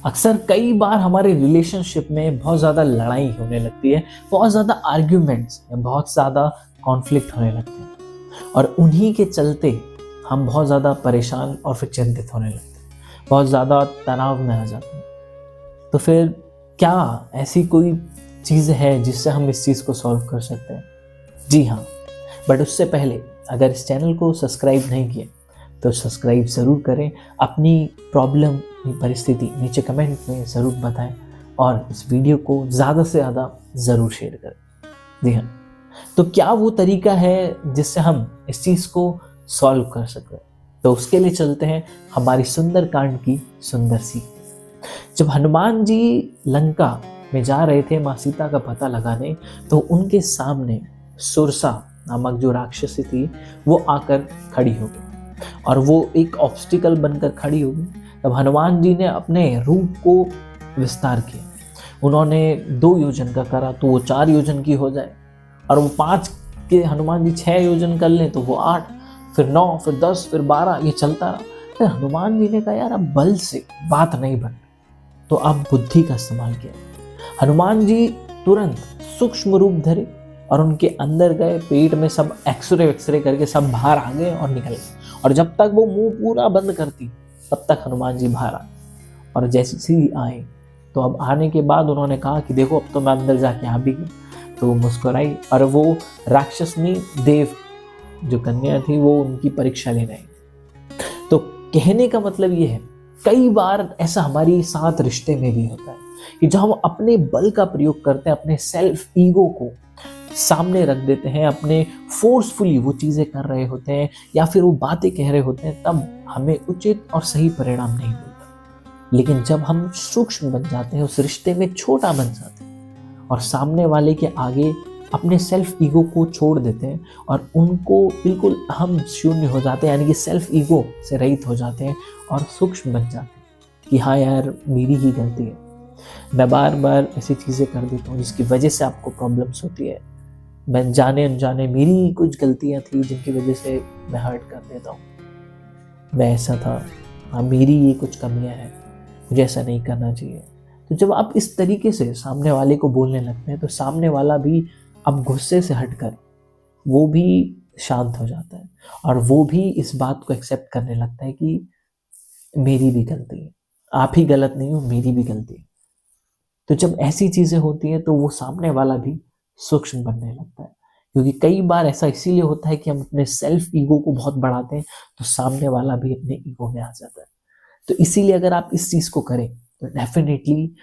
अक्सर कई बार हमारे रिलेशनशिप में बहुत ज़्यादा लड़ाई होने लगती है, बहुत ज़्यादा आर्ग्यूमेंट्स या बहुत ज़्यादा कॉन्फ्लिक्ट होने लगते हैं और उन्हीं के चलते हम बहुत ज़्यादा परेशान और फिर चिंतित होने लगते हैं, बहुत ज़्यादा तनाव में आ जाते हैं। तो फिर क्या ऐसी कोई चीज़ है जिससे हम इस चीज़ को सॉल्व कर सकते हैं? जी हाँ, बट उससे पहले अगर इस चैनल को सब्सक्राइब नहीं किया तो सब्सक्राइब ज़रूर करें। अपनी प्रॉब्लम, अपनी परिस्थिति नीचे कमेंट में ज़रूर बताएं और इस वीडियो को ज़्यादा से ज़्यादा ज़रूर शेयर करें। जी हाँ, तो क्या वो तरीका है जिससे हम इस चीज़ को सॉल्व कर सकते हैं? तो उसके लिए चलते हैं हमारी सुंदर कांड की सुंदर सी। जब हनुमान जी लंका में जा रहे थे माँ सीता का पता लगाने, तो उनके सामने सुरसा नामक जो राक्षसी थी वो आकर खड़ी हो गई और वो एक ऑब्स्टिकल बनकर खड़ी हो गई। तब हनुमान जी ने अपने रूप को विस्तार किया। उन्होंने 2 योजन का करा तो वो 4 योजन की हो जाए, और वो 5 के हनुमान जी 6 योजन कर लें तो वो 8, फिर 9, फिर 10, फिर 12, ये चलता रहा। फिर हनुमान जी ने कहा यार अब बल से बात नहीं बन, तो अब बुद्धि का इस्तेमाल किया। हनुमान जी तुरंत सूक्ष्म रूप धरे और उनके अंदर गए, पेट में सब एक्सरे करके सब बाहर आ गए और निकल गए। और जब तक वो मुंह पूरा बंद करती तब तक हनुमान जी बाहर आए। और जैसे ही आए तो अब आने के बाद उन्होंने कहा कि देखो अब तो मैं अंदर जाके आ भी गई। तो वो मुस्कुराई और वो राक्षसनी देव जो कन्या थी वो उनकी परीक्षा लेने आई। तो कहने का मतलब ये है, कई बार ऐसा हमारी साथ रिश्ते में भी होता है कि जब हम अपने बल का प्रयोग करते हैं, अपने सेल्फ ईगो को सामने रख देते हैं, अपने फोर्सफुली वो चीज़ें कर रहे होते हैं या फिर वो बातें कह रहे होते हैं, तब हमें उचित और सही परिणाम नहीं मिलता। लेकिन जब हम सूक्ष्म बन जाते हैं, उस रिश्ते में छोटा बन जाते हैं और सामने वाले के आगे अपने सेल्फ ईगो को छोड़ देते हैं और उनको बिल्कुल हम शून्य हो जाते हैं, यानी कि सेल्फ ईगो से रहित हो जाते हैं और सूक्ष्म बन जाते हैं कि हाँ यार मेरी ही गलती है, मैं बार बार ऐसी चीज़ें कर देता हूँ जिसकी वजह से आपको प्रॉब्लम्स होती है, मैं जाने अनजाने मेरी कुछ गलतियाँ थी जिनकी वजह से मैं हर्ट कर देता हूँ, मैं ऐसा था, हाँ मेरी ये कुछ कमियाँ हैं, मुझे ऐसा नहीं करना चाहिए। तो जब आप इस तरीके से सामने वाले को बोलने लगते हैं तो सामने वाला भी अब गुस्से से हटकर वो भी शांत हो जाता है और वो भी इस बात को एक्सेप्ट करने लगता है कि मेरी भी गलती है, आप ही गलत नहीं हो, मेरी भी गलती है। तो जब ऐसी चीज़ें होती हैं तो वो सामने वाला भी सूक्ष्म बनने लगता है, क्योंकि कई बार ऐसा इसीलिए होता है कि हम अपने सेल्फ ईगो को बहुत बढ़ाते हैं तो सामने वाला भी अपने ईगो में आ जाता है। तो इसीलिए अगर आप इस चीज़ को करें तो डेफिनेटली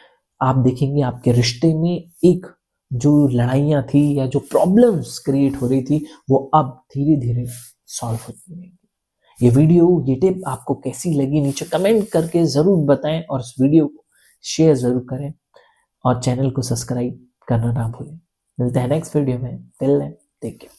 आप देखेंगे आपके रिश्ते में एक जो लड़ाइयाँ थी या जो प्रॉब्लम्स क्रिएट हो रही थी वो अब धीरे धीरे सॉल्व होती रहेंगी। ये वीडियो, ये टिप आपको कैसी लगी नीचे कमेंट करके ज़रूर बताएं और इस वीडियो को शेयर ज़रूर करें और चैनल को सब्सक्राइब करना ना भूलें। मिलते हैं नेक्स्ट वीडियो में। Till then take care.